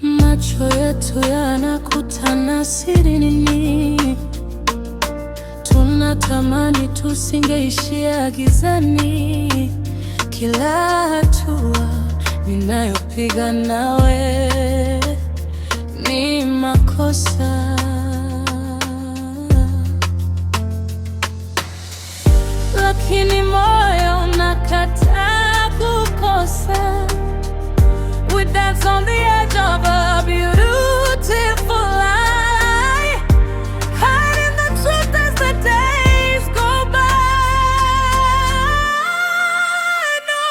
Macho yetu yanakutana, siri nini? Tunatamani tusingeishia gizani. Kila hatua ninayopiga nawe ni makosa, lakini moyo unakataa kukosa. We dance on the edge of a beautiful lie, hiding the truth as the days go by. No,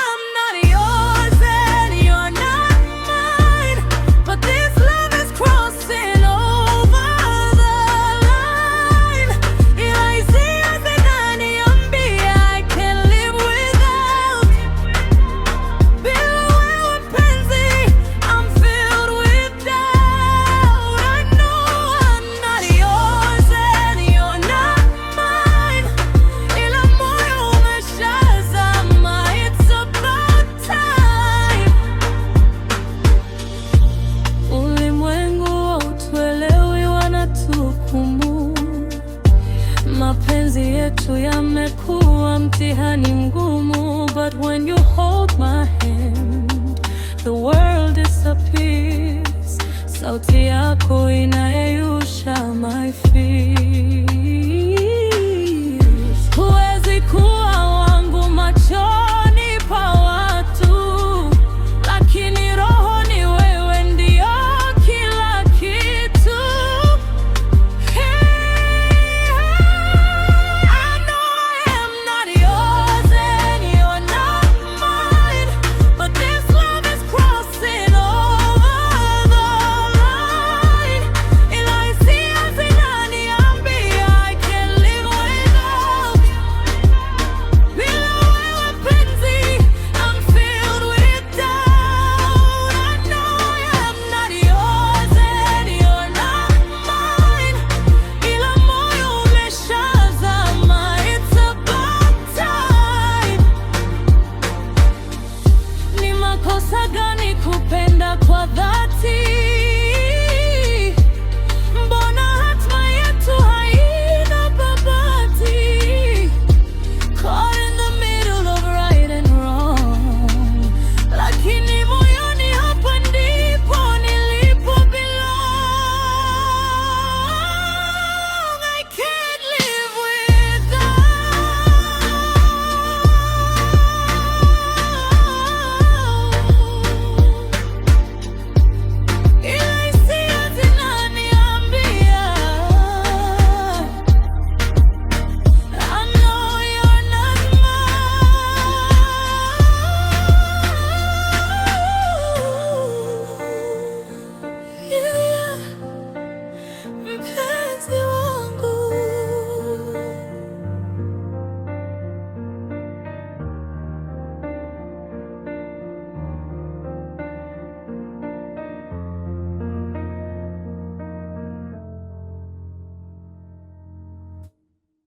I'm not yours and you're not mine, but this love is crossing over the line. Hisia zinaniambia I can't live without. Bila wewe mpenzi, I'm filled with doubt. I know I'm not yours and you're not mine, ila moyo umeshazama. It's about time. Ulimwengu hautuelewi, wanatuhukumu. Mapenzi yetu yamekuwa mtihani mgumu, but when you hold my hand, the world disappears. Sauti yako inayeyusha my fears.